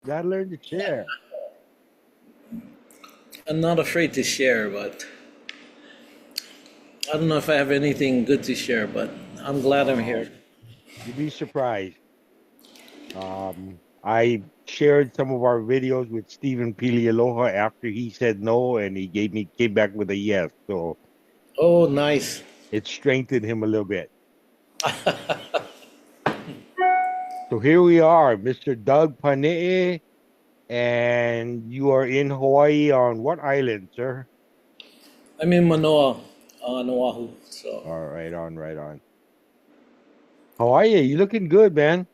Gotta learn to share. I'm not afraid to share, but I don't know if I have anything good to share, but I'm glad I'm Oh, here. you'd be surprised. I shared some of our videos with Stephen Pilialoha after he said no, and he came back with a yes. So Oh, nice. it strengthened him a little bit. So here we are, Mr. Doug Panee, and you are in Hawaii on what island, sir? I'm in Manoa, on Oahu. So, All right, on, right on. How are you? You looking good, man.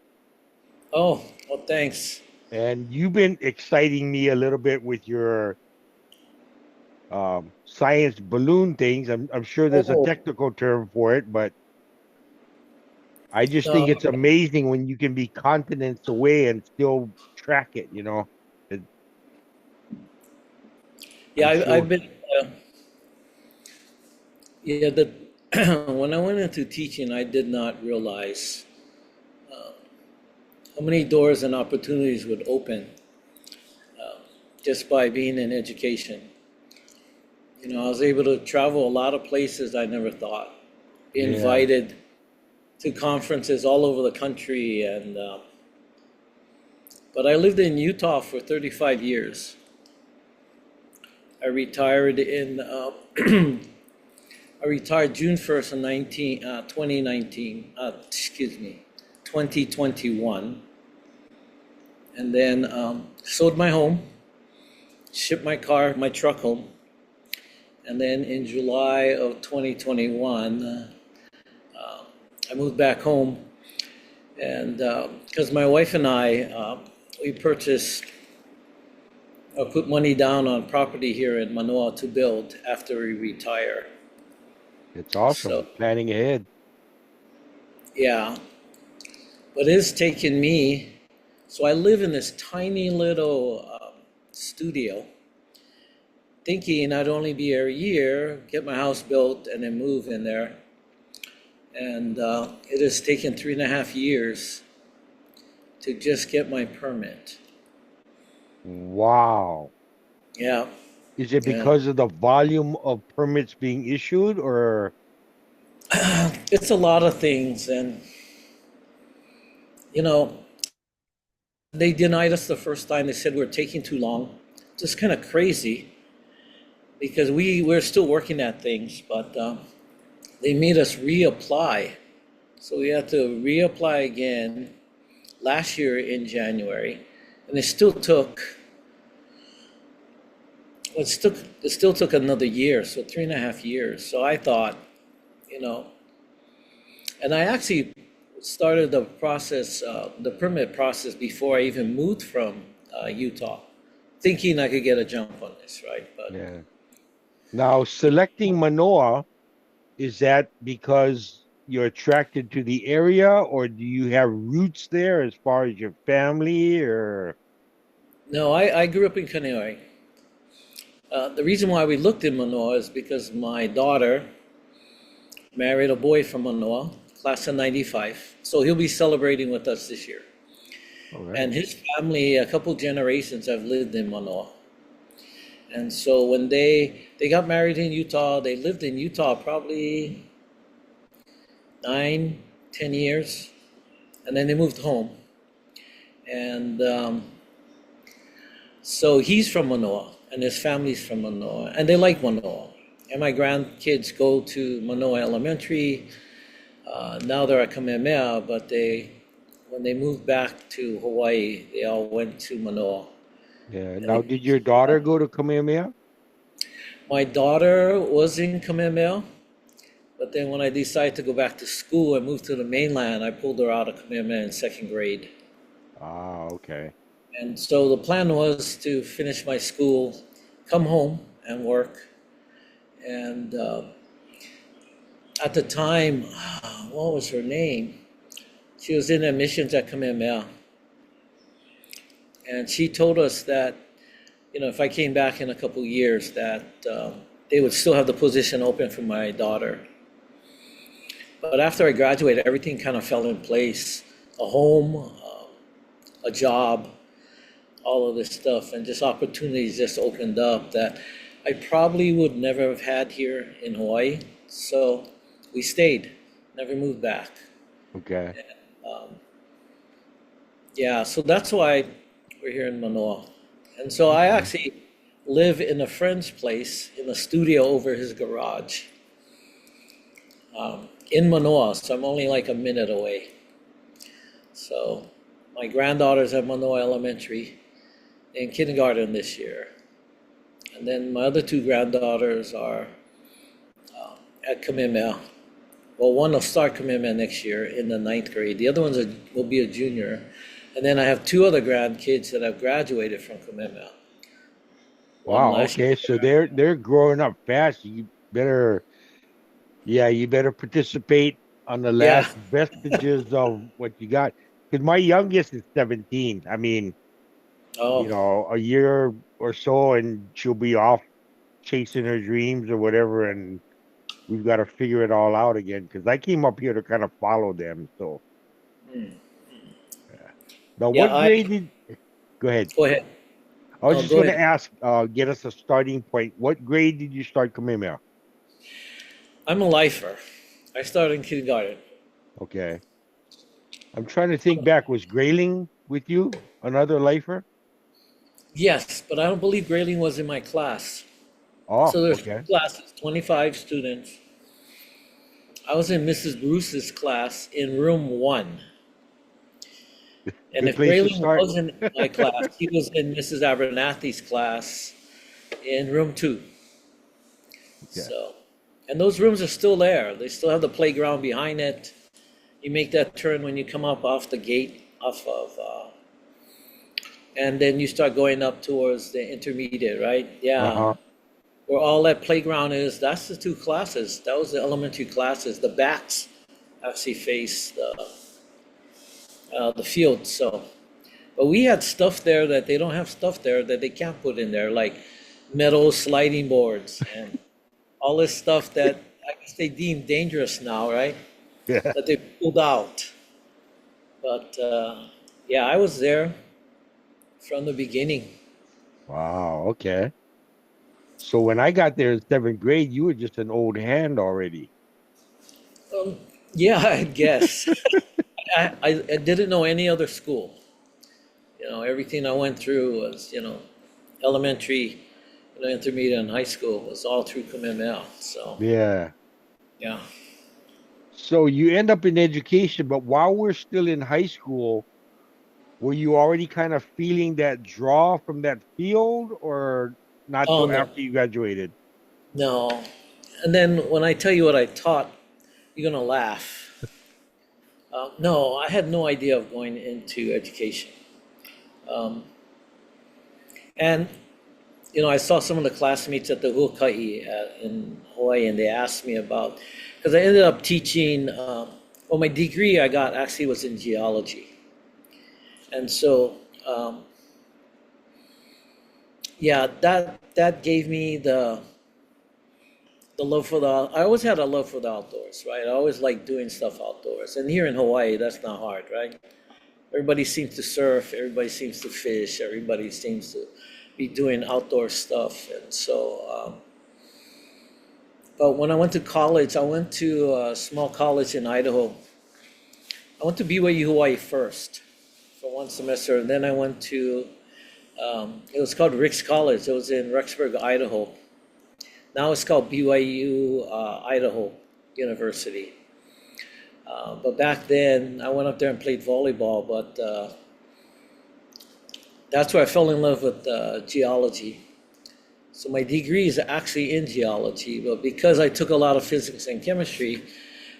oh, well, thanks. And you've been exciting me a little bit with your science balloon things. I'm sure there's a Oh, technical term for it, but I just think uh, it's amazing when you can be continents away and still track it, you know. It, yeah, I'm I've sure. been, uh, yeah, when I went into teaching, I did not realize how many doors and opportunities would open just by being in education. I was able to travel a lot of places I never thought, be Yeah, invited to conferences all over the country, and but I lived in Utah for 35 years. I retired in I retired June 1st in 2019, excuse me, 2021, and then sold my home, shipped my truck home, and then in July of 2021, I moved back home, and because my wife and I, we purchased or put money down on property here in Manoa to build after we retire. it's awesome. So Planning ahead. yeah, but it's taken me. So I live in this tiny little studio, thinking I'd only be here a year, get my house built, and then move in there. And it has taken 3.5 years to just get my permit. Wow. Yeah, Is it yeah. because of the volume of permits being issued or It's a lot of things, and you know, they denied us the first time. They said we're taking too long. Just kind of crazy because we're still working at things, but they made us reapply. So we had to reapply again last year in January, and it still took another year, so 3.5 years. So I thought, you know, and I actually started the permit process before I even moved from Utah, thinking I could get a jump on this, right? But yeah. Now selecting Manoa, is that because you're attracted to the area or do you have roots there as far as your family or no, I grew up in Kaneohe. The reason why we looked in Manoa is because my daughter married a boy from Manoa, class of 95. So he'll be celebrating with us this year. all right. And his family, a couple generations, have lived in Manoa. And so when they got married in Utah, they lived in Utah probably 9, 10 years, and then they moved home. And so he's from Manoa, and his family's from Manoa, and they like Manoa. And my grandkids go to Manoa Elementary. Now they're at Kamehameha, but when they moved back to Hawaii, they all went to Manoa. Yeah. And Now, did your daughter go to Kamehameha? my daughter was in Kamehameha, but then when I decided to go back to school and move to the mainland, I pulled her out of Kamehameha in second grade. Ah, okay. And so the plan was to finish my school, come home and work. And at the time, what was her name? She was in admissions at Kamehameha. And she told us that, if I came back in a couple of years, that they would still have the position open for my daughter. But after I graduated, everything kind of fell in place. A home, a job, all of this stuff, and just opportunities just opened up that I probably would never have had here in Hawaii. So we stayed, never moved back. Okay. Um, yeah, so that's why we're here in Manoa. And so I Okay. actually live in a friend's place in a studio over his garage in Manoa. So I'm only like a minute away. So my granddaughter's at Manoa Elementary in kindergarten this year. And then my other two granddaughters are at Kamehameha. Well, one will start Kamehameha next year in the ninth grade. The other will be a junior. And then I have two other grandkids that have graduated from Kamehameha. One Wow. last Okay. So year. they're growing up fast. You better, yeah, you better participate on the Yeah. last vestiges of what you got. Because my youngest is 17. I mean, Oh, a year or so, and she'll be off chasing her dreams or whatever, and we've got to figure it all out again. Because I came up here to kind of follow them. So, hmm. yeah. Now, Yeah. what grade did? Go ahead. Go ahead. I was No, just go going to ahead. ask, get us a starting point. What grade did you start Kamehameha? I'm a lifer. I started in kindergarten. Okay. I'm trying to think back. Was Grayling with you? Another lifer? Yes, but I don't believe Grayling was in my class. Oh, So there's two okay. classes, 25 students. I was in Mrs. Bruce's class in room one. And Good if place to Grayling start. wasn't in my class, he was in Mrs. Abernathy's class in room two. Okay. So, and those rooms are still there. They still have the playground behind it. You make that turn when you come up off the gate, and then you start going up towards the intermediate, right? Yeah. Uh-huh. Where all that playground is, that's the two classes. That was the elementary classes. The backs actually face the field. So, but we had stuff there that they don't have stuff there that they can't put in there, like metal sliding boards and all this stuff that I guess they deem dangerous now, right? Yeah. That they pulled out. But yeah, I was there from the beginning. Wow. Okay. So when I got there in seventh grade, you were just an old hand already. Um, yeah, I guess. I didn't know any other school. Everything I went through was, elementary, intermediate, and high school was all through Kamehameha. So, Yeah. yeah. So you end up in education, but while we're still in high school, were you already kind of feeling that draw from that field or not Oh, till no, after you graduated? no. And then when I tell you what I taught, you're going to laugh. No, I had no idea of going into education. Um, and, I saw some of the classmates at the Huakai in Hawaii, and they asked me about, because I ended up teaching, well, my degree I got actually was in geology. And so, yeah, that gave me the love for I always had a love for the outdoors, right? I always liked doing stuff outdoors. And here in Hawaii, that's not hard, right? Everybody seems to surf, everybody seems to fish, everybody seems to be doing outdoor stuff. And so, but when I went to college, I went to a small college in Idaho. I went to BYU Hawaii first for one semester, and then I went to, it was called Rick's College. It was in Rexburg, Idaho. Now it's called BYU Idaho University. But back then, I went up there and played volleyball, but that's where I fell in love with geology. So my degree is actually in geology, but because I took a lot of physics and chemistry,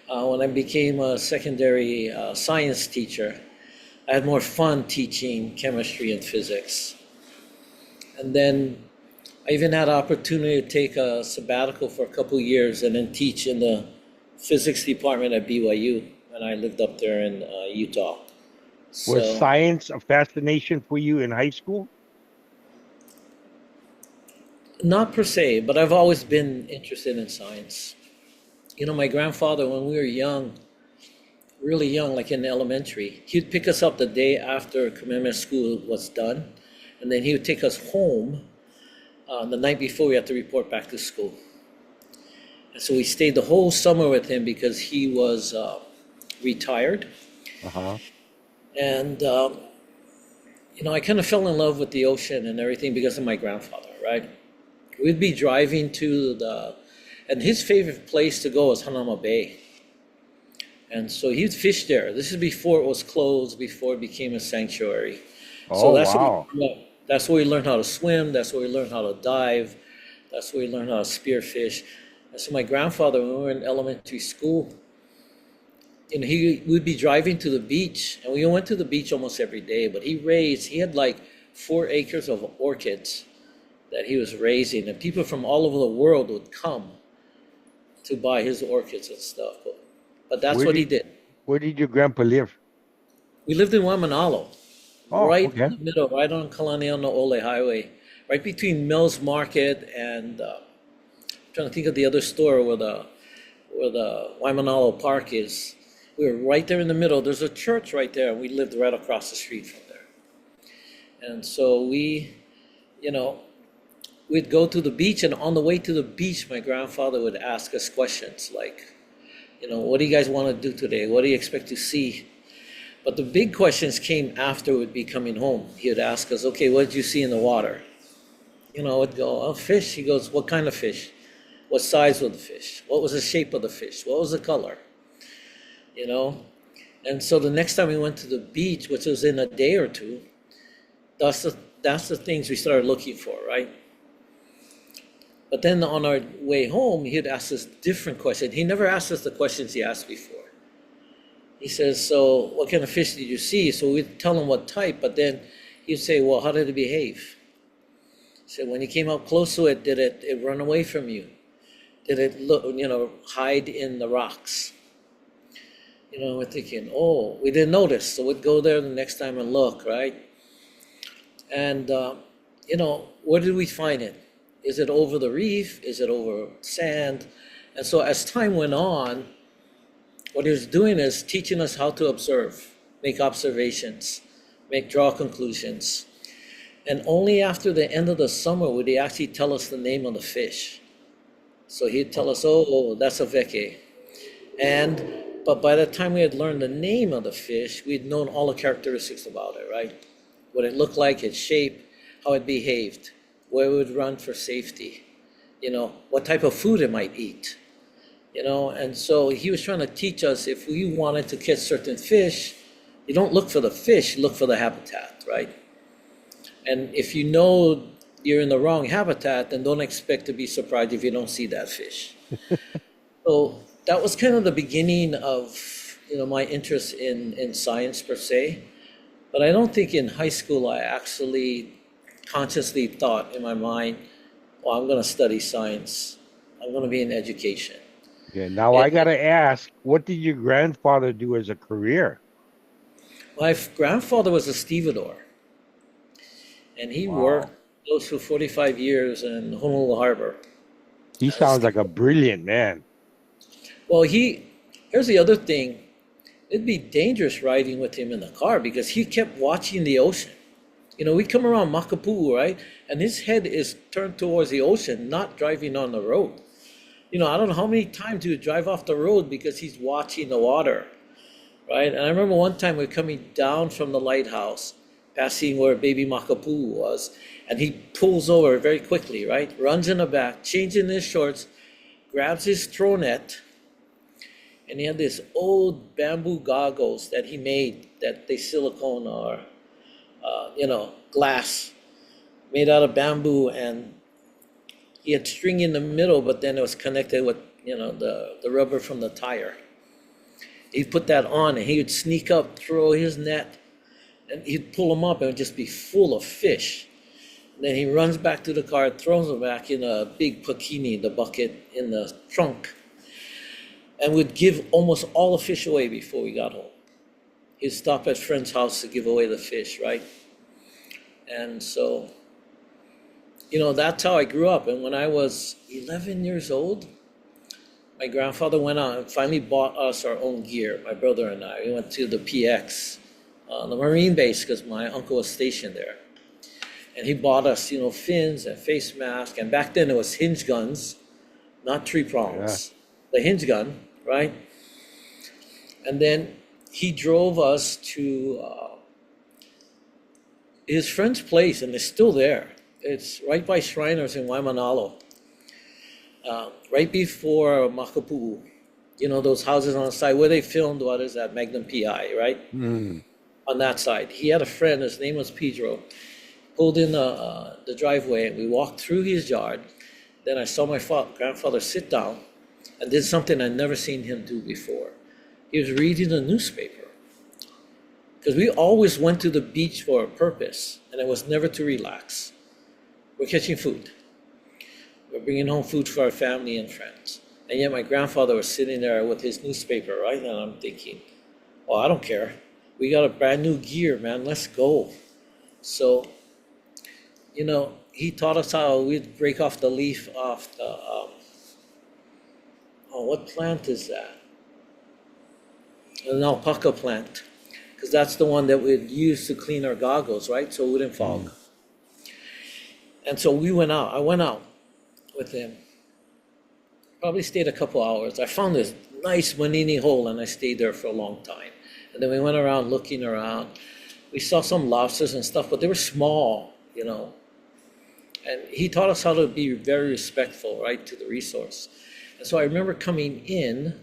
when I became a secondary science teacher, I had more fun teaching chemistry and physics. And then I even had an opportunity to take a sabbatical for a couple of years and then teach in the physics department at BYU when I lived up there in Utah. Was So, science a fascination for you in high school? not per se, but I've always been interested in science. My grandfather, when we were young, really young, like in elementary, he'd pick us up the day after Kamehameha school was done, And then he would take us home the night before we had to report back to school. And so we stayed the whole summer with him because he was retired. Uh-huh. And, I kind of fell in love with the ocean and everything because of my grandfather, right? We'd be driving and his favorite place to go was Hanama Bay. And so he'd fish there. This is before it was closed, before it became a sanctuary. So Oh, wow. that's where we learned how to swim. That's where we learned how to dive. That's where we learned how to spearfish. And so my grandfather, when we were in elementary school, he would be driving to the beach, and we went to the beach almost every day. But he had like 4 acres of orchids that he was raising, and people from all over the world would come to buy his orchids and stuff. But that's Where what he did did. where did your grandpa live? We lived in Waimanalo, Oh, right okay. in the middle, right on Kalaniano Ole Highway, right between Mills Market and I'm trying to think of the other store where the Waimanalo Park is. We were right there in the middle. There's a church right there, and we lived right across the street from there. And so we'd go to the beach, and on the way to the beach, my grandfather would ask us questions like, what do you guys want to do today? What do you expect to see? But the big questions came after we'd be coming home. He would ask us, okay, what did you see in the water? I'd go, oh, fish. He goes, what kind of fish? What size was the fish? What was the shape of the fish? What was the color? And so the next time we went to the beach, which was in a day or two, that's the things we started looking for, right? But then on our way home, he'd ask us different questions. He never asked us the questions he asked before. He says, so what kind of fish did you see? So we'd tell him what type, but then he'd say, well, how did it behave? He said, when you came up close to it, did it run away from you? Did it hide in the rocks? We're thinking, oh, we didn't notice. So we'd go there the next time and look, right? And, where did we find it? Is it over the reef? Is it over sand? And so as time went on, what he was doing is teaching us how to observe, make observations, draw conclusions. And only after the end of the summer would he actually tell us the name of the fish. So he'd tell us, oh, that's a veke. But by the time we had learned the name of the fish, we'd known all the characteristics about it, right? What it looked like, its shape, how it behaved, where it would run for safety, what type of food it might eat, And so he was trying to teach us if we wanted to catch certain fish, you don't look for the fish, you look for the habitat, right? And if you're in the wrong habitat, then don't expect to be surprised if you don't see that fish. So that was kind of the beginning of my interest in science per se. But I don't think in high school I actually consciously thought in my mind, well, I'm going to study science. I'm going to be in education. Yeah, now I gotta ask, what did your grandfather do as a career? My grandfather was a stevedore, and he worked Wow. close to 45 years in Honolulu Harbor. He sounds like a brilliant man. Well, here's the other thing. It'd be dangerous riding with him in the car because he kept watching the ocean. We come around Makapu'u, right? And his head is turned towards the ocean, not driving on the road. I don't know how many times he would drive off the road because he's watching the water, right? And I remember one time we were coming down from the lighthouse, passing where baby Makapu'u was, and he pulls over very quickly, right? Runs in the back, changing his shorts, grabs his throw net, and he had this old bamboo goggles that he made that they silicone or, glass made out of bamboo, and he had string in the middle, but then it was connected with, the rubber from the tire. He'd put that on, and he would sneak up, throw his net, and he'd pull them up, and it would just be full of fish. And then he runs back to the car, throws them back in a big pakini, the bucket in the trunk, and would give almost all the fish away before we got home. He'd stop at friend's house to give away the fish, right? And so, that's how I grew up. And when I was 11 years old, my grandfather went out and finally bought us our own gear, my brother and I. We went to the PX, the Marine base, because my uncle was stationed there. And he bought us, fins and face mask. And back then it was hinge guns, not three Yeah. prongs. The hinge gun, right? And then he drove us to his friend's place, and it's still there. It's right by Shriners in Waimanalo, right before Makapu'u. Those houses on the side where they filmed what is that, Magnum PI, right? Mm. On that side. He had a friend, his name was Pedro, pulled in the driveway, and we walked through his yard. Then I saw my grandfather sit down and did something I'd never seen him do before. He was reading a newspaper. Because we always went to the beach for a purpose, and it was never to relax. We're catching food. We're bringing home food for our family and friends. And yet my grandfather was sitting there with his newspaper, right? And I'm thinking, oh, I don't care. We got a brand new gear, man. Let's go. So, he taught us how we'd break off the leaf off the, what plant is that? An alpaca plant. Because that's the one that we'd use to clean our goggles, right? So it wouldn't fog. And so I went out with him. Probably stayed a couple hours. I found this nice Manini hole, and I stayed there for a long time. And then we went around looking around. We saw some lobsters and stuff, but they were small, And he taught us how to be very respectful, right, to the resource. And so I remember coming in,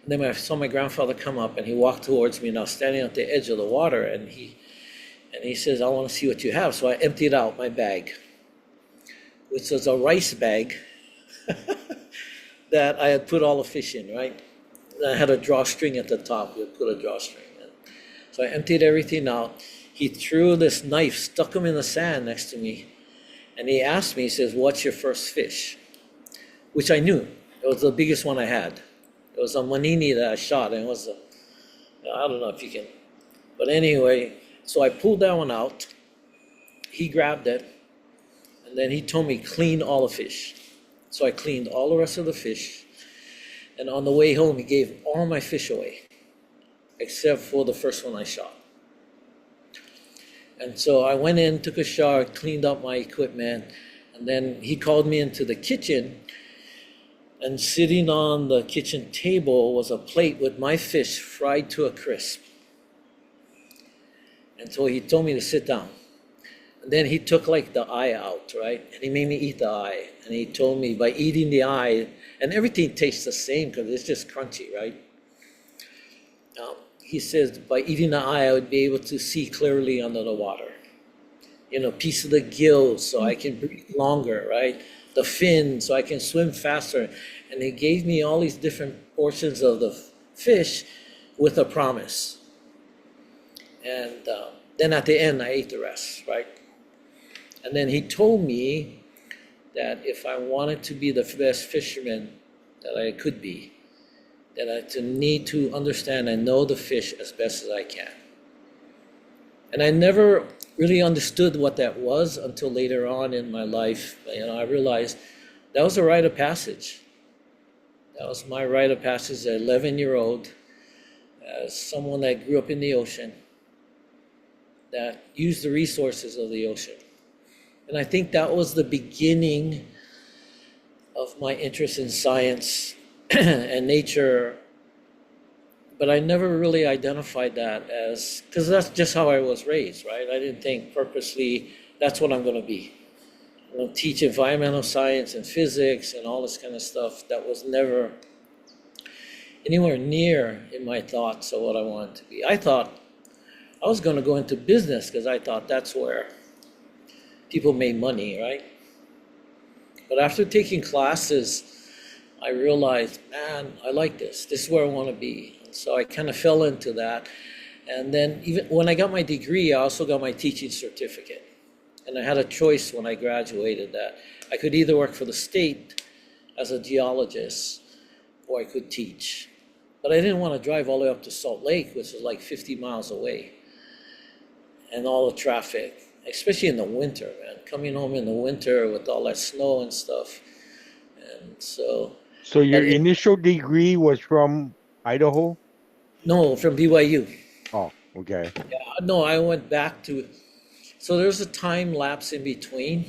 and then I saw my grandfather come up, and he walked towards me, and I was standing at the edge of the water, and he says, I want to see what you have. So I emptied out my bag, which was a rice bag that I had put all the fish in, right? And I had a drawstring at the top. You put a drawstring in. So I emptied everything out. He threw this knife, stuck him in the sand next to me, and he asked me, he says, what's your first fish? Which I knew. It was the biggest one I had. It was a manini that I shot, and it was I don't know if you can, but anyway, so I pulled that one out. He grabbed it, and then he told me, clean all the fish. So I cleaned all the rest of the fish, and on the way home, he gave all my fish away, except for the first one I shot. And so I went in, took a shower, cleaned up my equipment, and then he called me into the kitchen, and sitting on the kitchen table was a plate with my fish fried to a crisp. And so he told me to sit down. And then he took like the eye out, right? And he made me eat the eye. And he told me by eating the eye, and everything tastes the same because it's just crunchy, right? He says by eating the eye, I would be able to see clearly under the water. Piece of the gill so I can breathe longer, right? The fin so I can swim faster. And he gave me all these different portions of the fish with a promise. And then at the end, I ate the rest, right? And then he told me that if I wanted to be the best fisherman that I could be, that I need to understand and know the fish as best as I can. And I never really understood what that was until later on in my life. I realized that was a rite of passage. That was my rite of passage as an 11-year-old, as someone that grew up in the ocean, that used the resources of the ocean. And I think that was the beginning of my interest in science and nature, but I never really identified that as, because that's just how I was raised, right? I didn't think purposely that's what I'm going to be. I'm going to teach environmental science and physics and all this kind of stuff. That was never anywhere near in my thoughts of what I wanted to be. I thought I was going to go into business because I thought that's where people made money, right? But after taking classes, I realized, man, I like this. This is where I want to be. And so I kind of fell into that. And then even when I got my degree, I also got my teaching certificate. And I had a choice when I graduated that I could either work for the state as a geologist or I could teach. But I didn't want to drive all the way up to Salt Lake, which is like 50 miles away. And all the traffic, especially in the winter, man. Coming home in the winter with all that snow and stuff. And so... So your initial degree was from Idaho? No, from BYU. Oh, okay. Yeah, no, I went back to So there's a time lapse in between.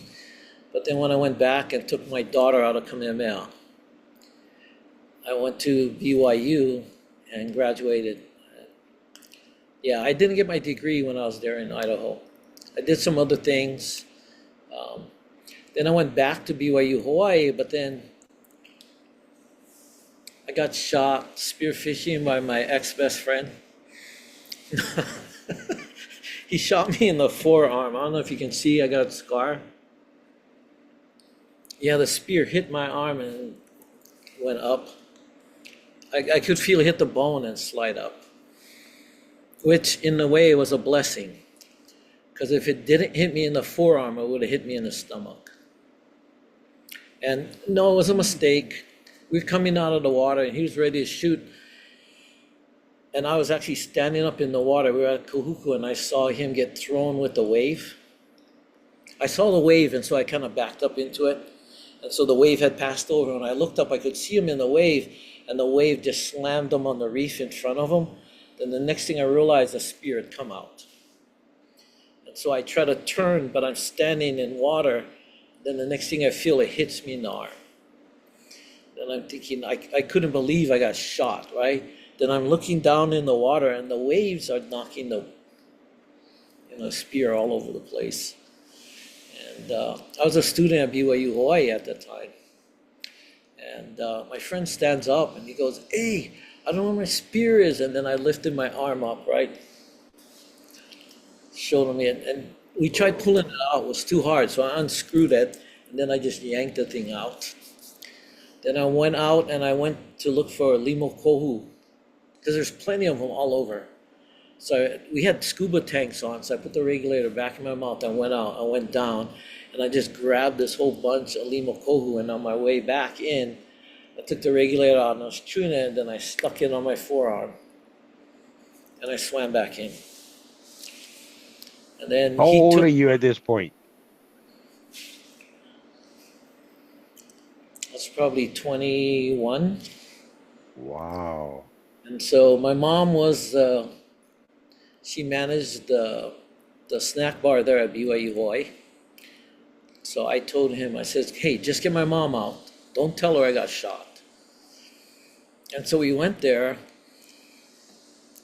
But then when I went back and took my daughter out of Kamehameha, I went to BYU and graduated. Yeah, I didn't get my degree when I was there in Idaho. I did some other things. Um, then I went back to BYU Hawaii, but then I got shot spearfishing by my ex-best friend. He shot me in the forearm. I don't know if you can see, I got a scar. Yeah, the spear hit my arm and went up. I could feel it hit the bone and slide up, which in a way was a blessing. Because if it didn't hit me in the forearm, it would have hit me in the stomach. And no, it was a mistake. We were coming out of the water and he was ready to shoot. And I was actually standing up in the water. We were at Kahuku and I saw him get thrown with the wave. I saw the wave and so I kind of backed up into it. And so the wave had passed over. When I looked up, I could see him in the wave and the wave just slammed him on the reef in front of him. Then the next thing I realized, the spear had come out. And so I try to turn, but I'm standing in water. Then the next thing I feel, it hits me in the arm. Then I'm thinking, I couldn't believe I got shot, right? Then I'm looking down in the water and the waves are knocking the spear all over the place. And I was a student at BYU Hawaii at that time. And my friend stands up and he goes, "Hey, I don't know where my spear is." And then I lifted my arm up, right? Showed him it. And we tried pulling it out. It was too hard. So I unscrewed it. And then I just yanked the thing out. Then I went out and I went to look for limo kohu. Because there's plenty of them all over. So we had scuba tanks on. So I put the regulator back in my mouth. I went out. I went down. And I just grabbed this whole bunch of limo kohu. And on my way back in, I took the regulator out and I was chewing it. And then I stuck it on my forearm. And I swam back in. And then How old are you at this point? That's probably 21. Wow. And so my mom was, she managed the snack bar there at BYU Hawaii. So I told him, I said, "Hey, just get my mom out. Don't tell her I got shot." And so we went there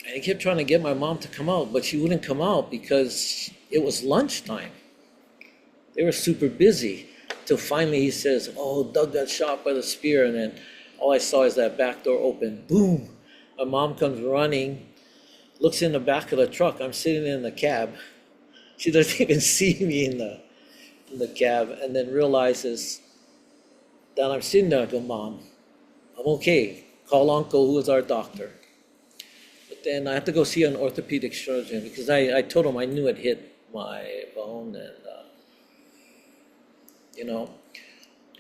and he kept trying to get my mom to come out, but she wouldn't come out because it was lunchtime. They were super busy. Till finally he says, "Oh, Doug got shot by the spear." And then all I saw is that back door open. Boom. My mom comes running, looks in the back of the truck. I'm sitting in the cab. She doesn't even see me in the cab, and then realizes that I'm sitting there. I go, "Mom, I'm okay. Call Uncle, who is our doctor." But then I had to go see an orthopedic surgeon because I told him I knew it hit my bone, and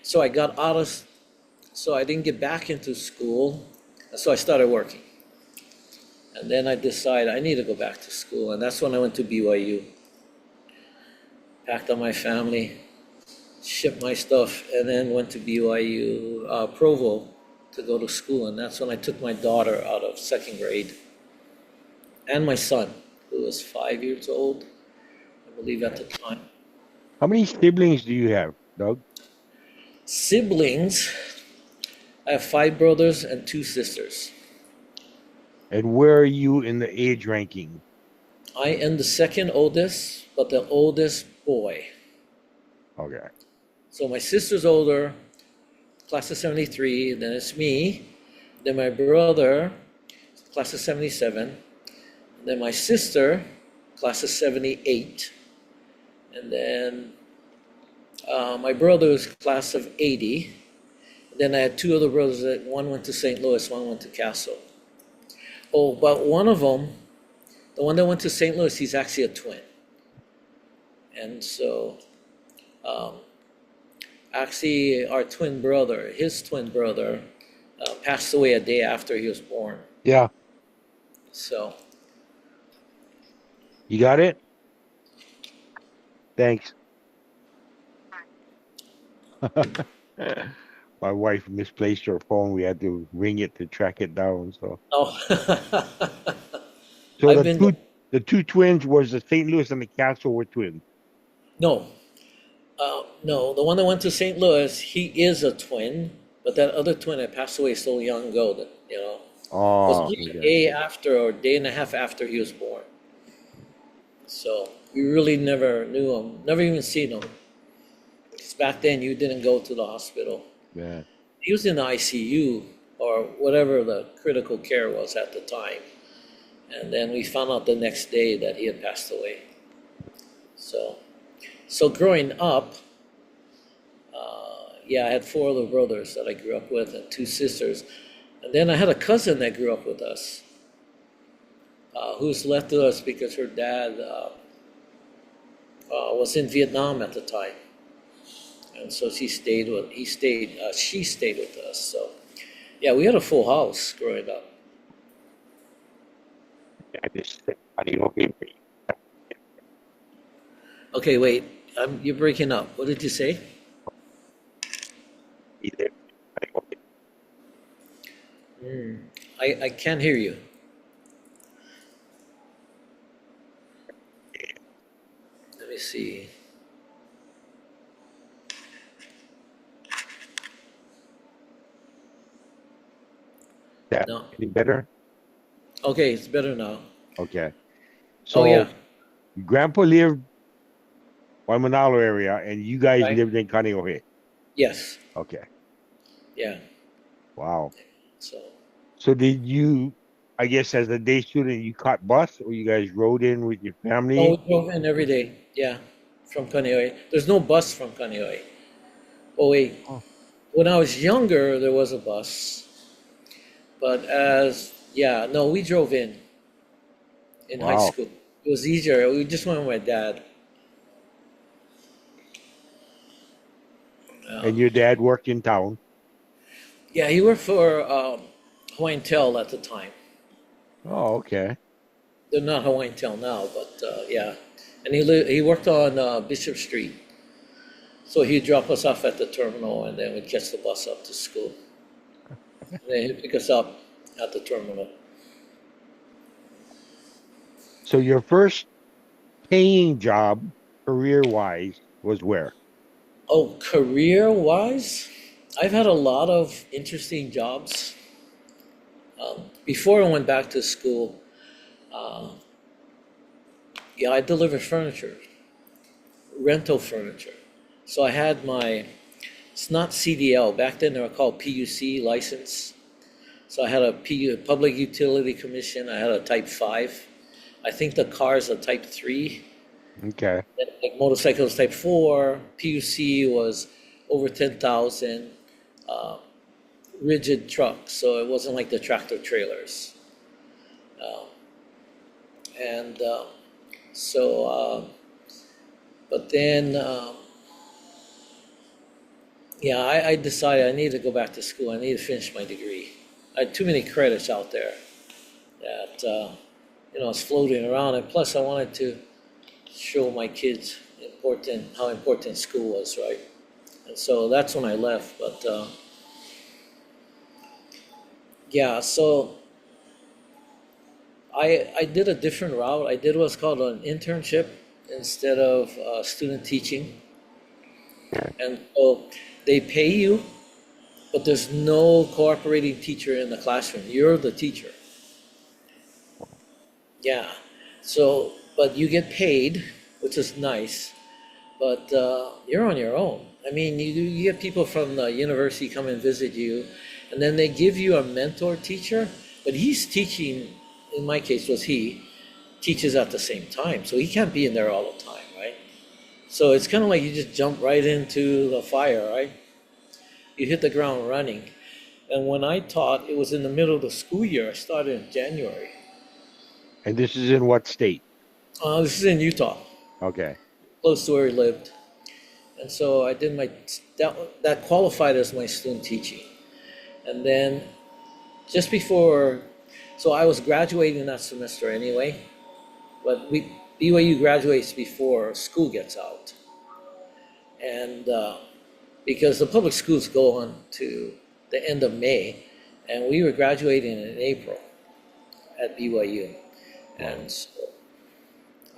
so I got out of, so I didn't get back into school, and so I started working. And then I decided I need to go back to school, and that's when I went to BYU. Packed up my family, shipped my stuff, and then went to BYU Provo to go to school. And that's when I took my daughter out of second grade, and my son, who was 5 years old, I believe at the time. How many siblings do you have, Doug? Siblings, I have 5 brothers and 2 sisters. And where are you in the age ranking? I am the second oldest, but the oldest boy. Okay. So my sister's older, class of 73, then it's me, then my brother, class of 77, and then my sister, class of 78, and then my brother's class of 80. And then I had 2 other brothers that one went to St. Louis, one went to Castle. Oh, but one of them, the one that went to St. Louis, he's actually a twin. And so, actually, our twin brother, his twin brother, passed away a day after he was born. Yeah. So. You got it? Thanks. My wife misplaced her phone. We had to ring it to track it down. So, Oh. so I've the been. two twins was the St. Louis and the Castle were twins. No, no, the one that went to St. Louis, he is a twin, but that other twin had passed away so young ago that, it was Oh, only a okay. day after or a day and a half after he was born. So we really never knew him, never even seen him. Because back then you didn't go to the hospital. Yeah. He was in the ICU or whatever the critical care was at the time. And then we found out the next day that he had passed away. So growing up, yeah, I had four other brothers that I grew up with and two sisters. And then I had a cousin that grew up with us, who's left with us because her dad was in Vietnam at the time. And so she stayed with us. So yeah, we had a full house growing up. I just I didn't know if Okay, wait, you're breaking up. What did you say? either. I can't hear you. Let me see. That No. any better? Okay, it's better now. Okay. Oh yeah, So grandpa lived on Manalo area and you guys right. lived in Kaneohe. Yes, Okay. yeah. Wow. So So did you, I guess as a day student, you caught bus or you guys rode in with your no, we family? drove in every day. Yeah, from Kaneohe. There's no bus from Kaneohe. Oh wait, Oh, when I was younger, there was a bus, but yeah, no, we drove in high wow. school. It was easier. We just went with my dad. And Um, your dad worked in town. yeah, he worked for Hawaiian Tel at the time. Oh, okay. They're not Hawaiian Tel now, but yeah. And he worked on Bishop Street. So he'd drop us off at the terminal and then we'd catch the bus up to school. And then he'd pick us up at the terminal. So your first paying job, career wise, was where? Oh, career wise, I've had a lot of interesting jobs. Before I went back to school, uh, yeah, I delivered furniture, rental furniture. So I had it's not CDL, back then they were called PUC license. So I had a Public Utility Commission, I had a Type 5. I think the car's a Type 3. Okay. Like motorcycles Type 4, PUC was over 10,000, rigid trucks, so it wasn't like the tractor trailers. Um, and so, but then, yeah, I decided I needed to go back to school. I needed to finish my degree. I had too many credits out there that, I was floating around, and plus I wanted to show my kids how important school was, right? And so that's when I left. But yeah, so I did a different route. I did what's called an internship instead of student teaching, and so they pay you, but there's no cooperating teacher in the classroom. You're the teacher. Yeah. So, but you get paid, which is nice. But you're on your own. I mean, you get people from the university come and visit you, and then they give you a mentor teacher, but he's teaching, in my case was he, teaches at the same time. So he can't be in there all the time, right? So it's kind of like you just jump right into the fire, right? You hit the ground running. And when I taught, it was in the middle of the school year. I started in January. And this is in what state? This is in Utah, Okay. close to where he lived. And so I did that qualified as my student teaching. And then just before, so I was graduating that semester anyway, but BYU graduates before school gets out. And because the public schools go on to the end of May, and we were graduating in April at BYU. Wow. And so,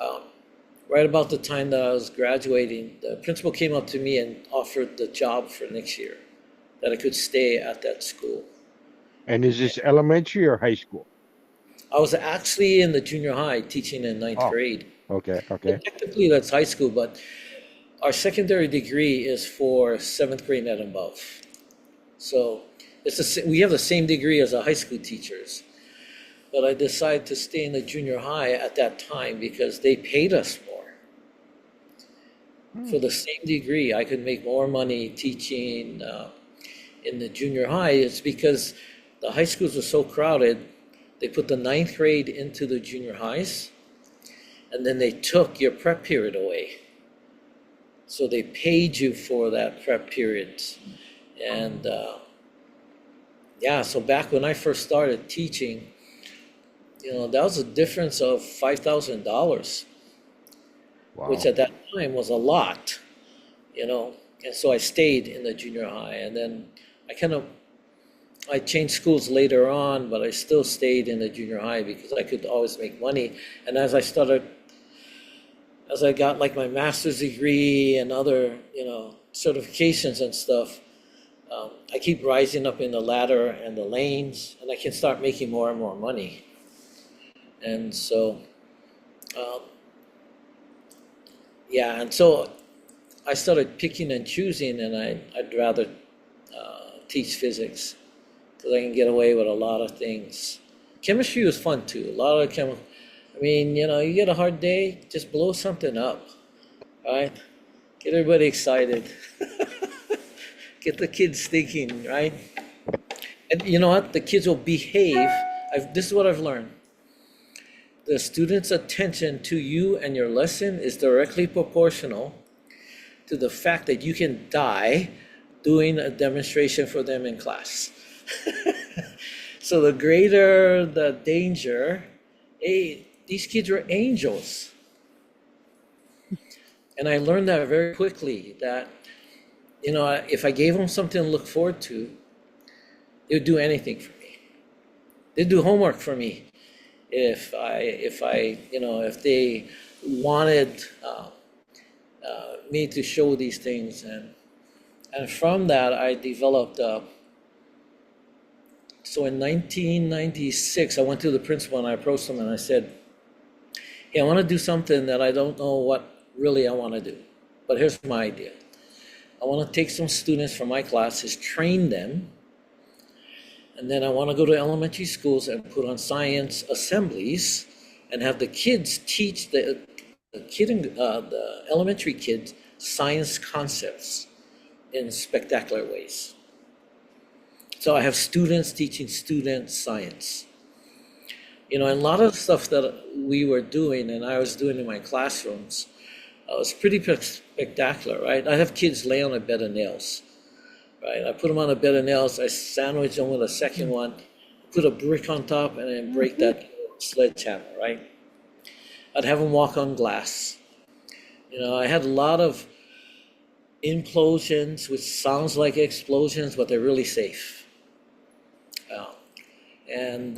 um, right about the time that I was graduating, the principal came up to me and offered the job for next year, that I could stay at that school. And is this elementary or high school? I was actually in the junior high teaching in ninth Oh, grade. okay, Well, okay. technically, that's high school, but our secondary degree is for seventh grade and above. So we have the same degree as the high school teachers. But I decided to stay in the junior high at that time because they paid us more. Hmm. For the same degree, I could make more money teaching in the junior high. It's because the high schools were so crowded, they put the ninth grade into the junior highs, and then they took your prep period away. So they paid you for that prep period. And yeah, so back when I first started teaching, that was a difference of $5,000, which Wow. at that time was a lot, you know. And so I stayed in the junior high, and then I changed schools later on, but I still stayed in the junior high because I could always make money. And as I got like my master's degree and other, certifications and stuff, I keep rising up in the ladder and the lanes, and I can start making more and more money. And so, um, yeah, and so I started picking and choosing, and I'd rather teach physics because I can get away with a lot of things. Chemistry was fun too. A lot of I mean, you get a hard day, just blow something up, right? Get everybody excited. Get the kids thinking, right? And you know what? The kids will behave. This is what I've learned. The student's attention to you and your lesson is directly proportional to the fact that you can die doing a demonstration for them in class. So the greater the danger, hey, these kids are angels. And I learned that very quickly that, if I gave them something to look forward to, they would do anything for me. They'd do homework for me if they wanted me to show these things. And from that, I developed, so in 1996, I went to the principal and I approached him and I said, hey, I want to do something that I don't know what really I want to do. But here's my idea. I want to take some students from my classes, train them, and then I want to go to elementary schools and put on science assemblies and have the kids teach the elementary kids science concepts in spectacular ways. So I have students teaching students science. And a lot of stuff that we were doing and I was doing in my classrooms was pretty spectacular, right? I have kids lay on a bed of nails, right? I put them on a bed of nails, I sandwich them with a second one, put a brick on top, and then break that sledgehammer, right? I'd have them walk on glass. I had a lot of implosions, which sounds like explosions, but they're really safe. And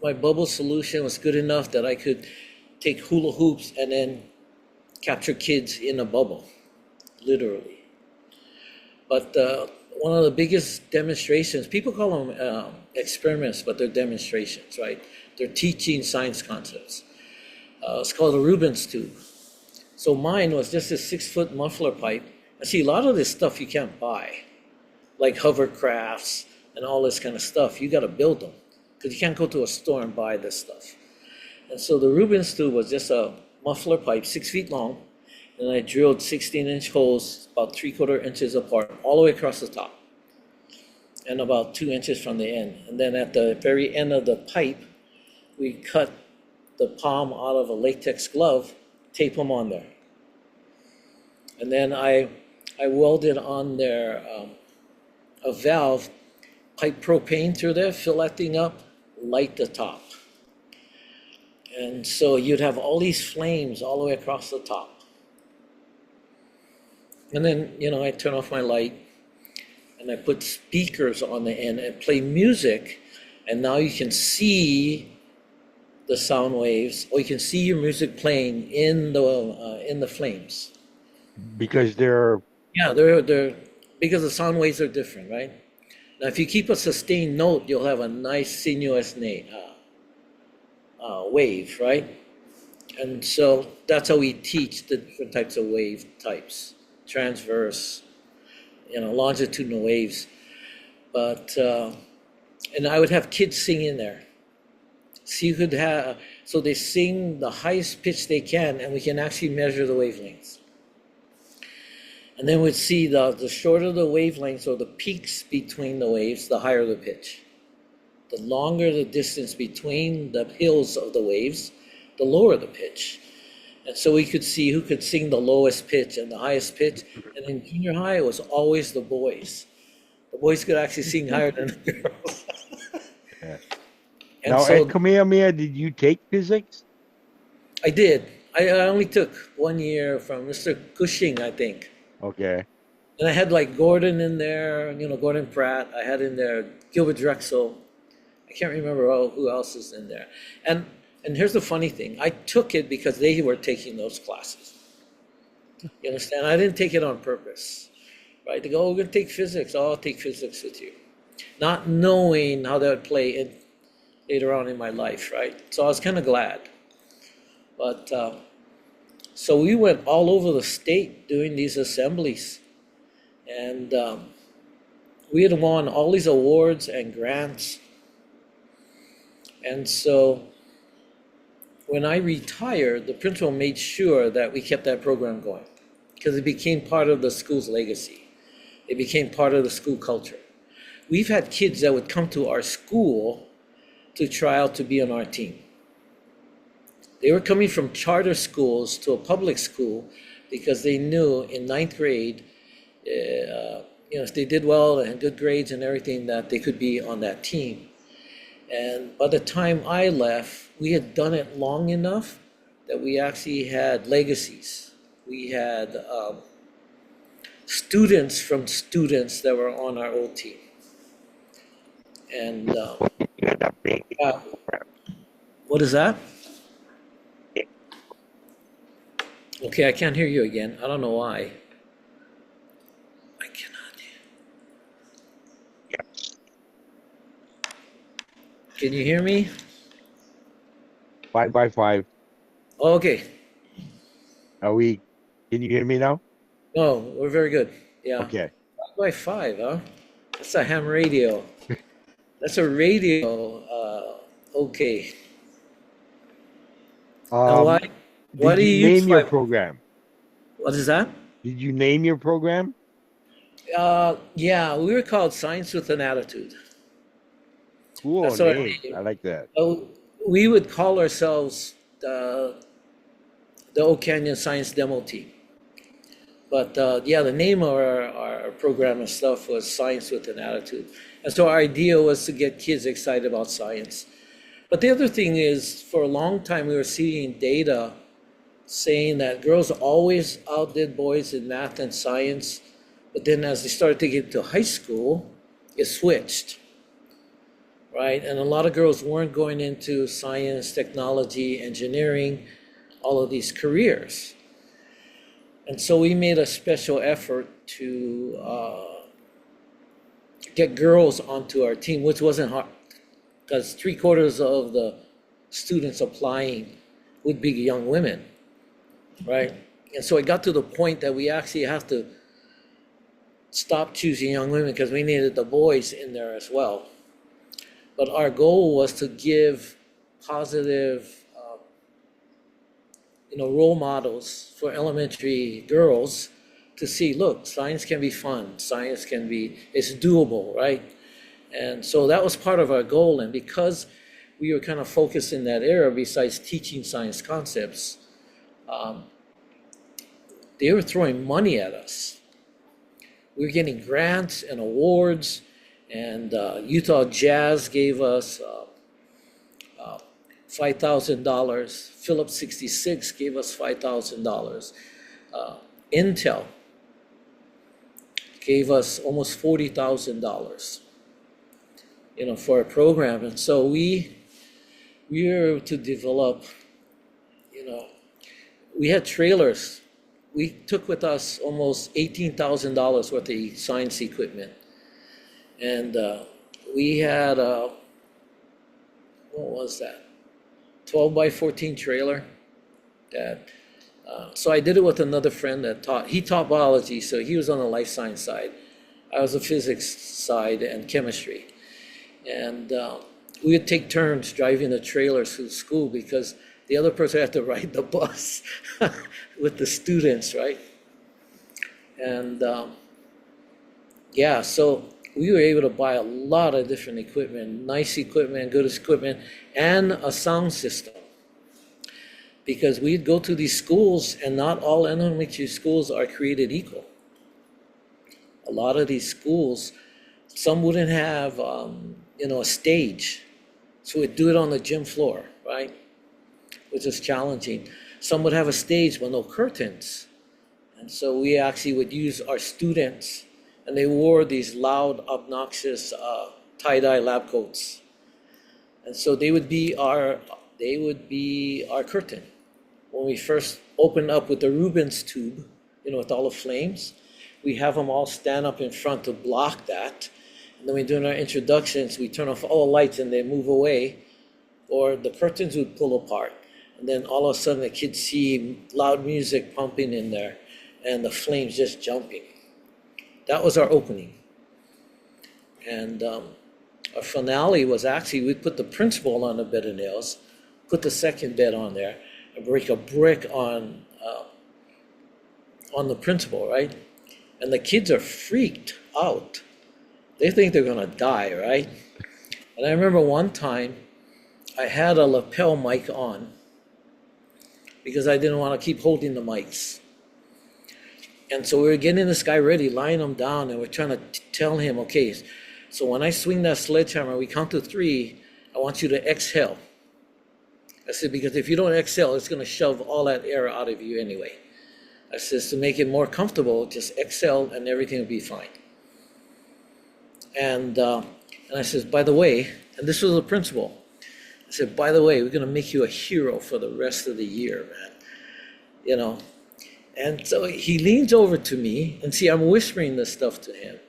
my bubble solution was good enough that I could take hula hoops and then capture kids in a bubble, literally. But one of the biggest demonstrations, people call them experiments, but they're demonstrations, right? They're teaching science concepts. It's called a Rubens tube. So mine was just a 6-foot muffler pipe. And see, a lot of this stuff you can't buy, like hovercrafts and all this kind of stuff. You got to build them because you can't go to a store and buy this stuff. And so the Rubens tube was just a muffler pipe, 6 feet long, and I drilled 16-inch holes about 3/4 inches apart, all the way across the top, and about 2 inches from the end. And then at the very end of the pipe, we cut the palm out of a latex glove, tape them on there. And then I welded on there a valve, pipe propane through there, fill that thing up, light the top. And so you'd have all these flames all the way across the top. And then, I turn off my light and I put speakers on the end and play music. And now you can see the sound waves, or you can see your music playing in the flames. Because they're Yeah, they're because the sound waves are different, right? Now, if you keep a sustained note, you'll have a nice sinuous wave, right? And so that's how we teach the different types of wave types, transverse, longitudinal waves. But and I would have kids sing in there. So you could have so they sing the highest pitch they can, and we can actually measure the wavelengths. And then we'd see the shorter the wavelengths or the peaks between the waves, the higher the pitch. The longer the distance between the hills of the waves, the lower the pitch. And so we could see who could sing the lowest pitch and the highest pitch. And in junior high, it was always the boys. The boys could actually sing higher than the girls. yeah. And Now so at Kamehameha, did you take physics? I did. I only took 1 year from Mr. Cushing, I think. Okay. And I had like Gordon in there, Gordon Pratt. I had in there Gilbert Drexel. I can't remember who else is in there. And here's the funny thing. I took it because they were taking those classes. You understand? I didn't take it on purpose. Right? They go, oh, we're going to take physics. Oh, I'll take physics with you. Not knowing how that would play in later on in my life, right? So I was kind of glad. But so we went all over the state doing these assemblies. And we had won all these awards and grants. And so when I retired, the principal made sure that we kept that program going because it became part of the school's legacy. It became part of the school culture. We've had kids that would come to our school to try out to be on our team. They were coming from charter schools to a public school because they knew in ninth grade, if they did well and had good grades and everything, that they could be on that team. And by the time I left, we had done it long enough that we actually had legacies. We had students from students that were on our old team. And what is that? Okay, I can't hear you again. I don't know why. I cannot hear. Can you hear me? 5x5. Okay. Can you hear me now? No, we're very good. Yeah. Okay. 5x5, huh? That's a ham radio. That's a radio. Okay. Now why do Did you you use name your 5? program? What is that? Did you name your program? Yeah, we were called Science with an Attitude. Cool That's our name. name. I like that. We would call ourselves the Oak Canyon Science Demo Team. But the name of our program and stuff was Science with an Attitude. And so our idea was to get kids excited about science. But the other thing is, for a long time, we were seeing data saying that girls always outdid boys in math and science. But then as they started to get to high school, it switched, right? And a lot of girls weren't going into science, technology, engineering, all of these careers. And so we made a special effort to get girls onto our team, which wasn't hard, because 3/4 of the students applying would be young women, right? And so it got to the point that we actually have to stop choosing young women because we needed the boys in there as well. But our goal was to give positive role models for elementary girls to see, look, science can be fun, it's doable, right? And so that was part of our goal. And because we were kind of focused in that area, besides teaching science concepts, they were throwing money at us. We were getting grants and awards, and Utah Jazz gave us $5,000. Phillips 66 gave us $5,000. Intel gave us almost $40,000, for a program. And so we we were able to develop, you know, we had trailers. We took with us almost $18,000 worth of science equipment. And we had what was that? 12 by 14 trailer that so I did it with another friend that he taught biology, so he was on the life science side. I was the physics side and chemistry. And we would take turns driving the trailers to school because the other person had to ride the bus with the students, right? And yeah, so we were able to buy a lot of different equipment, nice equipment, good equipment, and a sound system. Because we'd go to these schools, and not all elementary schools are created equal. A lot of these schools, some wouldn't have, a stage. So we'd do it on the gym floor, right? Which is challenging. Some would have a stage but no curtains. And so we actually would use our students, and they wore these loud, obnoxious tie-dye lab coats. And so they would be our curtain. When we first opened up with the Rubens tube, with all the flames, we have them all stand up in front to block that. And then we do our introductions, we turn off all the lights and they move away, or the curtains would pull apart. And then all of a sudden the kids see loud music pumping in there and the flames just jumping. That was our opening. And our finale was actually, we put the principal on a bed of nails, put the second bed on there, and break a brick on the principal, right? And the kids are freaked out. They think they're gonna die, right? And I remember one time I had a lapel mic on because I didn't want to keep holding the mics. And so we were getting this guy ready, lying him down, and we're trying to tell him, okay, so when I swing that sledgehammer, we count to 3, I want you to exhale. I said, because if you don't exhale, it's going to shove all that air out of you anyway. I said, to make it more comfortable, just exhale and everything will be fine. And I said, by the way, and this was the principal, I said, by the way, we're going to make you a hero for the rest of the year, man. And so he leans over to me, and see, I'm whispering this stuff to him.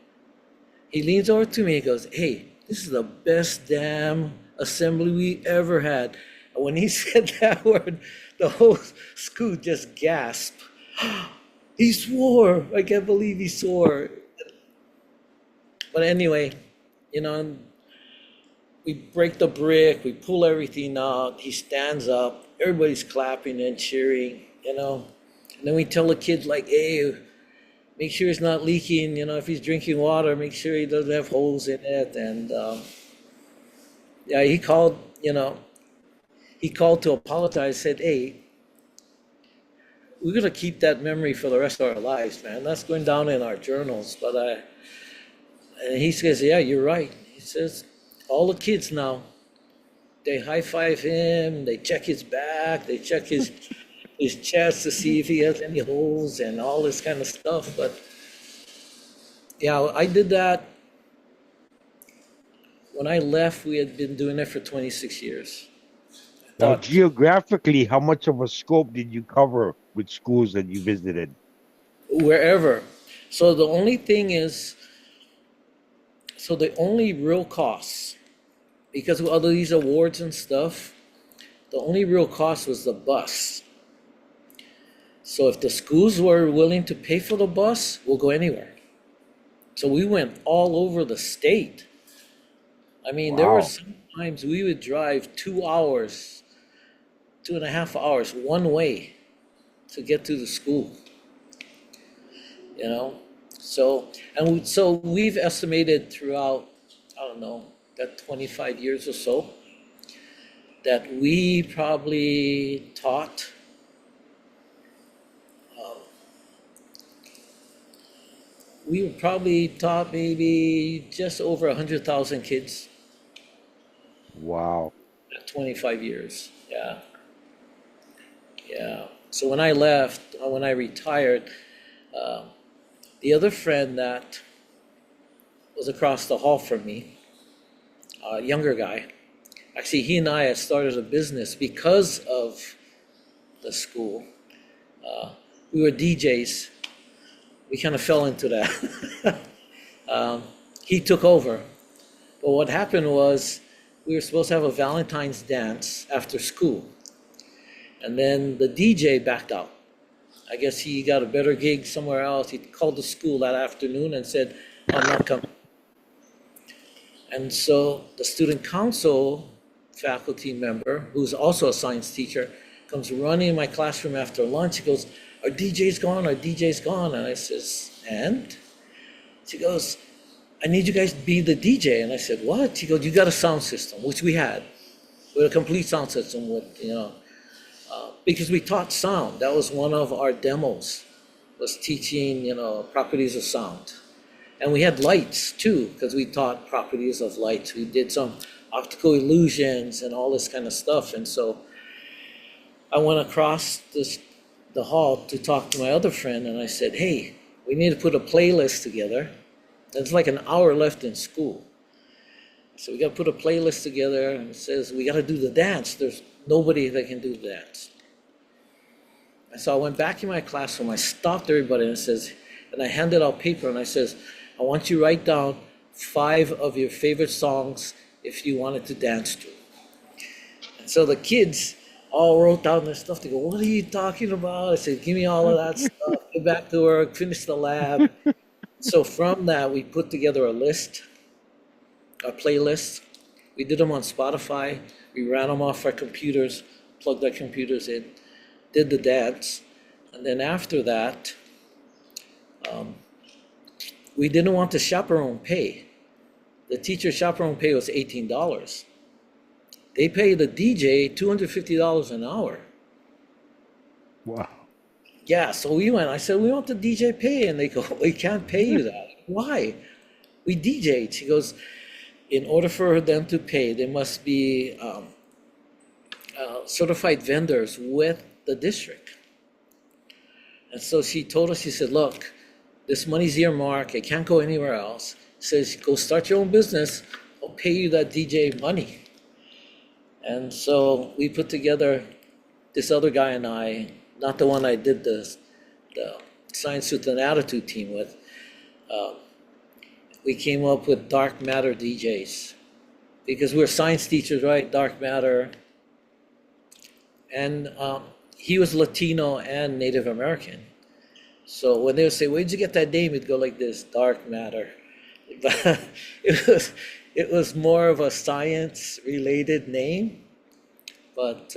He leans over to me and goes, hey, this is the best damn assembly we ever had. And when he said that word, the whole school just gasped. He swore. I can't believe he swore. But anyway, we break the brick, we pull everything out, he stands up, everybody's clapping and cheering, And then we tell the kids, like, hey, make sure it's not leaking, if he's drinking water, make sure he doesn't have holes in it. And yeah, he called to apologize, said, hey, we're going to keep that memory for the rest of our lives, man. That's going down in our journals. And he says, yeah, you're right. He says, all the kids now, they high-five him, they check his back, they check his chest to see if he has any holes and all this kind of stuff. But yeah, I did that. When I left, we had been doing it for 26 years. Now, geographically, how much of a scope did you cover with schools that you visited? Wherever. So the only real costs, because of all these awards and stuff, the only real cost was the bus. So if the schools were willing to pay for the bus, we'll go anywhere. So we went all over the state. I mean, There were some times we would drive 2 hours, 2.5 hours one way to get to the school. So we've estimated throughout, that 25 years or so, that we probably taught maybe just over 100,000 kids. Wow. 25 years, yeah. So when I left, when I retired, the other friend that was across the hall from me, a younger guy, Actually, he and I had started a business because of the school. We were DJs. We kind of fell into that. He took over. But what happened was we were supposed to have a Valentine's dance after school. And then the DJ backed out. I guess he got a better gig somewhere else. He called the school that afternoon and said, I'm not coming. And so the student council faculty member, who's also a science teacher, comes running in my classroom after lunch. He goes, our DJ's gone, our DJ's gone. And I says, and? She goes, I need you guys to be the DJ. And I said, what? She goes, you got a sound system, which we had. We had a complete sound system with, because we taught sound. That was one of our demos, was teaching, properties of sound. And we had lights too, because we taught properties of lights. We did some optical illusions and all this kind of stuff. And so I went across the hall to talk to my other friend, and I said, hey, we need to put a playlist together. There's like an hour left in school. So we got to put a playlist together, and it says we got to do the dance. There's nobody that can do the dance. And so I went back in my classroom, I stopped everybody, and I handed out paper, and I says, I want you to write down 5 of your favorite songs if you wanted to dance to. And so the kids all wrote down their stuff. They go, what are you talking about? I said, give me all of that stuff, get back to work, finish the lab. So from that, we put together a playlist. We did them on Spotify. We ran them off our computers, plugged our computers in, did the dance. And then after that, we didn't want the chaperone pay. The teacher chaperone pay was $18. They pay the DJ $250 an hour. Wow. Yeah, so we went. I said, we want the DJ pay. And they go, we can't pay you that. Why? We DJ'd. She goes, in order for them to pay, they must be certified vendors with the district. And so she told us, she said, look, this money's earmarked. It can't go anywhere else. She says, go start your own business. I'll pay you that DJ money. And so we put together, this other guy and I, not the one I did the Science with an Attitude team with, we came up with dark matter DJs. Because we're science teachers, right? Dark matter. And he was Latino and Native American. So when they would say, where'd you get that name? It'd go like this, dark matter. But it was more of a science-related name. But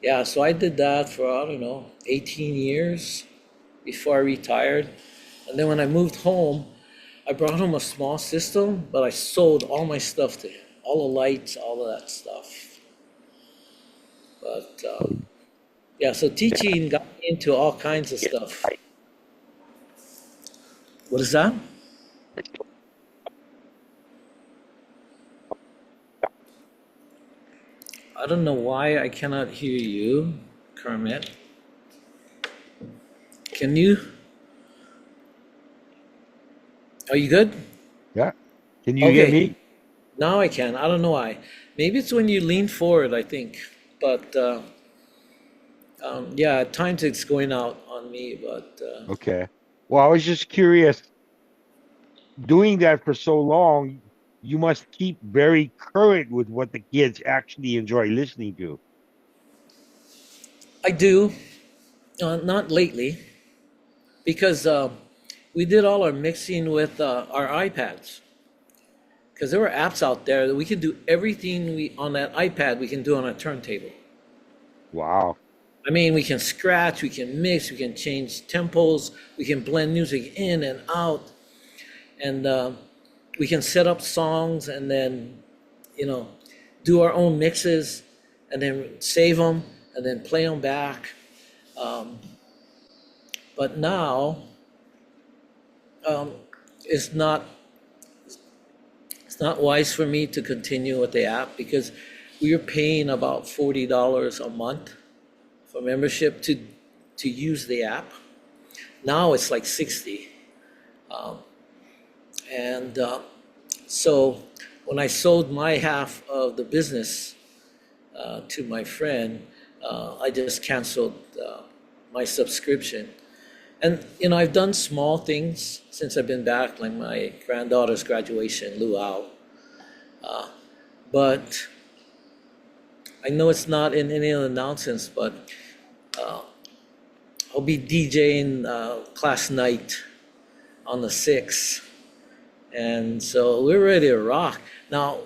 yeah, so I did that for, 18 years before I retired. And then when I moved home, I brought home a small system, but I sold all my stuff to him, all the lights, all of that stuff. But yeah, so teaching got me into all kinds of stuff. What is that? I don't know why I cannot hear you, Kermit. Can you? Are you good? Yeah. Can you hear me? Now I can. I don't know why. Maybe it's when you lean forward, I think. But yeah, at times it's going out on me, but Okay. Well, I was just curious. Doing that for so long, you must keep very current with what the kids actually enjoy listening to. I do. Not lately, because we did all our mixing with our iPads. Because there were apps out there that we could do everything on that iPad we can do on a turntable. Wow. I mean, we can scratch, we can mix, we can change tempos, we can blend music in and out, and we can set up songs and then, do our own mixes and then save them and then play them back. But now, it's not wise for me to continue with the app because we are paying about $40 a month for membership to use the app. Now it's like $60. And so when I sold my half of the business to my friend, I just canceled my subscription. And I've done small things since I've been back, like my granddaughter's graduation, luau. But I know it's not in any of the announcements, but I'll be DJing class night on the 6th. And so we're ready to rock. Now,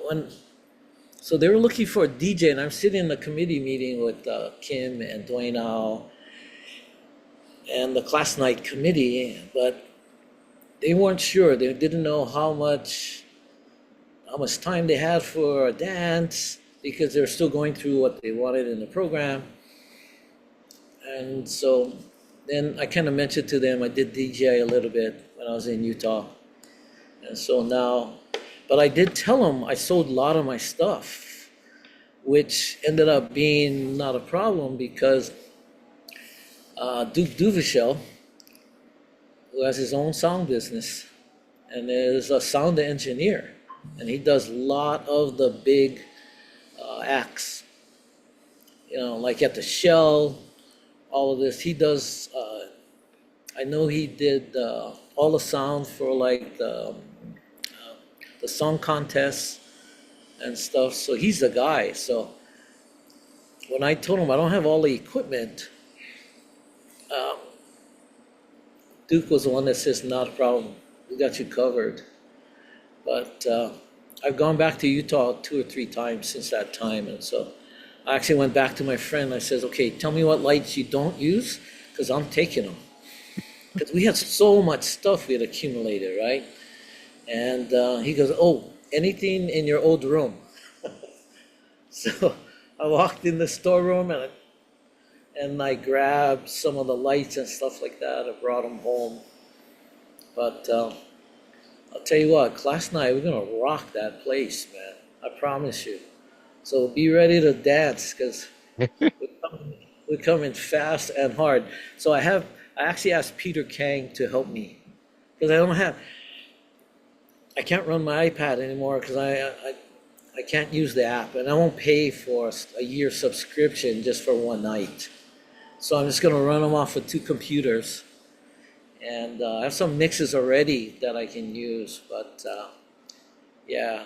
so they were looking for a DJ, and I'm sitting in the committee meeting with Kim and Dwayne Al and the class night committee, but they weren't sure. They didn't know how much time they had for a dance because they're still going through what they wanted in the program. And so then I kind of mentioned to them I did DJ a little bit when I was in Utah. And so now, but I did tell them I sold a lot of my stuff, which ended up being not a problem because Duke Duvichel, who has his own sound business and is a sound engineer, and he does a lot of the big acts, like at the Shell, all of this. He does, I know he did all the sound for like the song contests and stuff. So he's the guy. So when I told him I don't have all the equipment, Duke was the one that says, not a problem. We got you covered. But I've gone back to Utah 2 or 3 times since that time. And so I actually went back to my friend. I says, okay, tell me what lights you don't use, because I'm taking them. Because we had so much stuff we had accumulated, right? And he goes, oh, anything in your old room. So I walked in the storeroom and I grabbed some of the lights and stuff like that. I brought them home. But I'll tell you what, class night, we're going to rock that place, man. I promise you. So be ready to dance, because we're coming fast and hard. So I actually asked Peter Kang to help me, because I can't run my iPad anymore because I can't use the app, and I won't pay for a year subscription just for one night. So I'm just going to run them off of 2 computers, and I have some mixes already that I can use. But yeah,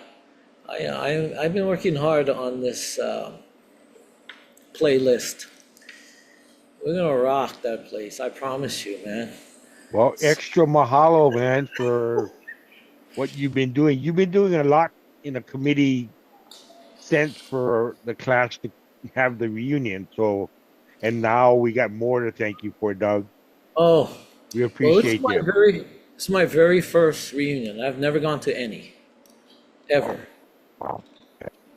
I've been working hard on this playlist. We're going to rock that place. I promise you, man. Well, extra mahalo, man, for what you've been doing. You've been doing a lot in a committee sense for the class to have the reunion. So, and now we got more to thank you for, Doug. Oh, We well, appreciate you. it's my very first reunion. I've never gone to any, ever. Wow.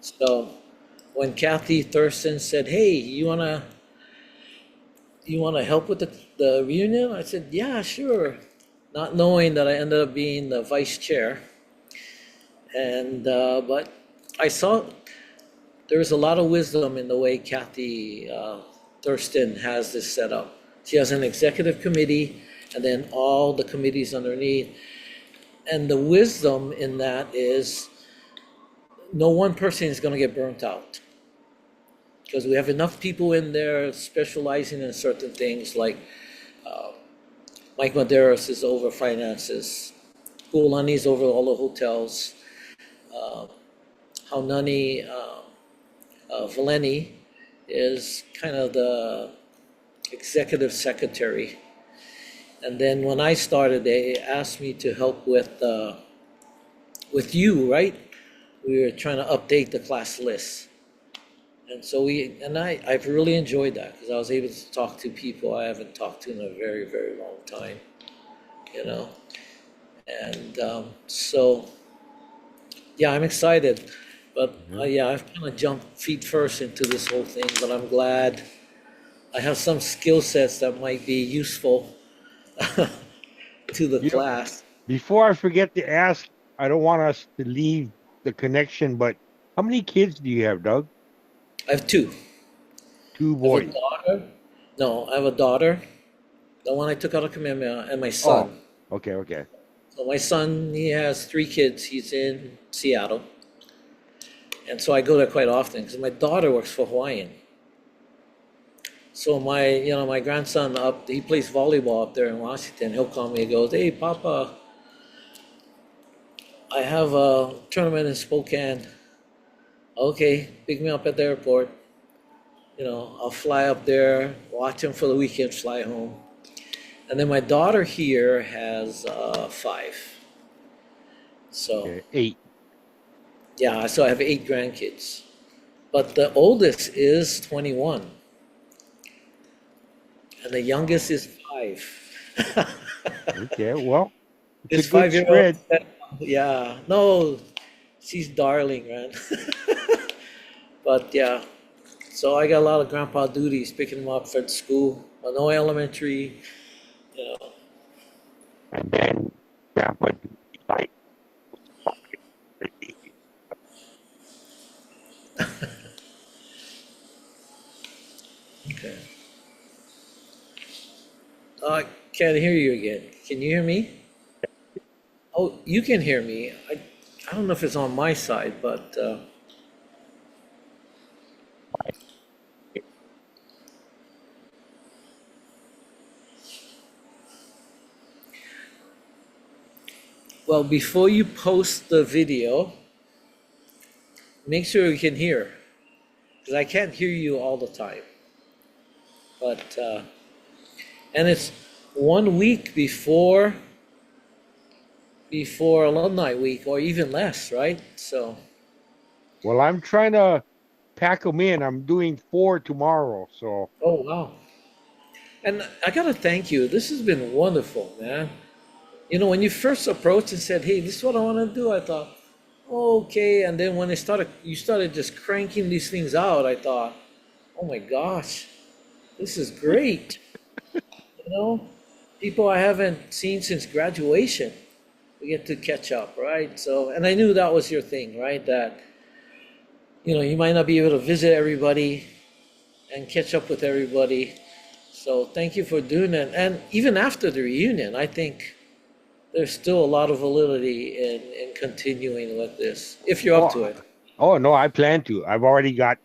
So when Kathy Thurston said, hey, you wanna help with the reunion? I said, yeah, sure. Not knowing that I ended up being the vice chair. And but I saw there's a lot of wisdom in the way Kathy Thurston has this set up. She has an executive committee and then all the committees underneath. And the wisdom in that is no one person is going to get burnt out, because we have enough people in there specializing in certain things, like Mike Maderas is over finances, Kulani's over all the hotels, Haunani Valeni is kind of the executive secretary. And then when I started, they asked me to help with you, right? We were trying to update the class list. And so I've really enjoyed that, because I was able to talk to people I haven't talked to in a very, very long time, And so, yeah, I'm excited. But yeah, I've kind of jumped feet first into this whole thing, but I'm glad I have some skill sets that might be useful to the class. Before I forget to ask, I don't want us to leave the connection, but how many kids do you have, Doug? I have 2. 2 I have a boys. daughter. No, I have a daughter, the one I took out of Kamehameha, and my son. Oh, okay. So my son, he has 3 kids. He's in Seattle. And so I go there quite often because my daughter works for Hawaiian. So my grandson he plays volleyball up there in Washington. He'll call me and goes, "Hey, Papa, I have a tournament in Spokane. Okay, pick me up at the airport. I'll fly up there, watch him for the weekend, fly home." And then my daughter here has 5. So, Okay, 8. yeah, so I have 8 grandkids. But the oldest is 21, and the youngest is 5. Okay, well, it's This a good 5-year-old, spread. yeah, no, she's darling, man. But yeah, so I got a lot of grandpa duties, picking them up for school, Manoa Elementary, you know. And then Grandpa like Okay. I can't hear you again. Can you hear me? Oh, you can hear me. I don't know if it's on my side, but well, before you post the video, make sure you can hear, because I can't hear you all the time. But and it's 1 week before Alumni Week, or even less, right? So, well, I'm trying to pack them in. I'm doing 4 tomorrow, so oh wow. And I gotta thank you. This has been wonderful, man. When you first approached and said, "Hey, this is what I want to do," I thought, okay. And then when you started just cranking these things out, I thought, oh my gosh, this is great. You know, People I haven't seen since graduation, we get to catch up, right? So, and I knew that was your thing, right? That, you might not be able to visit everybody and catch up with everybody. So thank you for doing that. And even after the reunion, I think there's still a lot of validity in continuing with this, if you're up to oh, it. oh no, I plan to. I've already got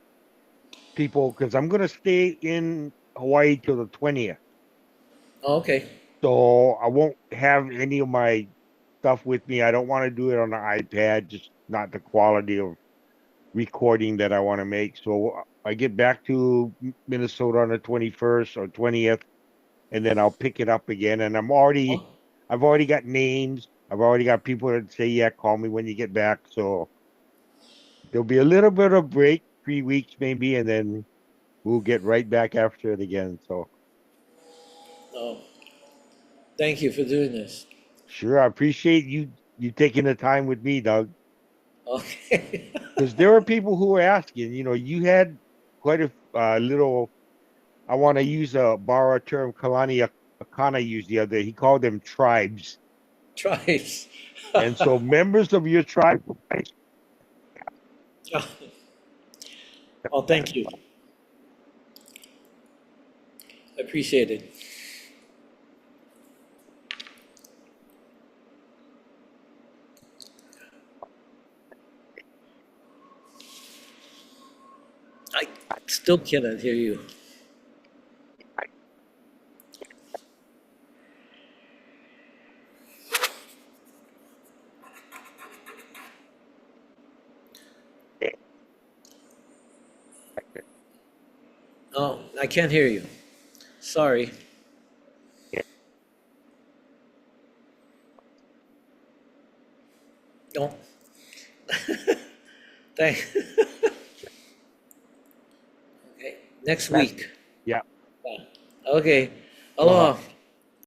people because I'm gonna stay in Hawaii till the 20th. Oh, okay. So I won't have any of my stuff with me. I don't want to do it on the iPad, just not the quality of recording that I want to make. So I get back to Minnesota on the 21st or 20th, and then I'll pick it up again. And Oh, I've already got names. I've already got people that say, yeah, call me when you get back. So there'll be a little bit of break, 3 weeks maybe, and then we'll get right back after it again. So oh, thank you for doing this. sure, I appreciate you taking the time with me, Doug. Okay. Because there are people who are asking, you had quite a little, I want to borrow a term Kalani Akana used the other day. He called them tribes. Tries. And so members of your tribe, Oh, thank you. I appreciate it. I still cannot hear you. Oh, I can't hear you. Sorry. No. Thank. Okay. Next week. yeah. Okay. Aloha. Aloha.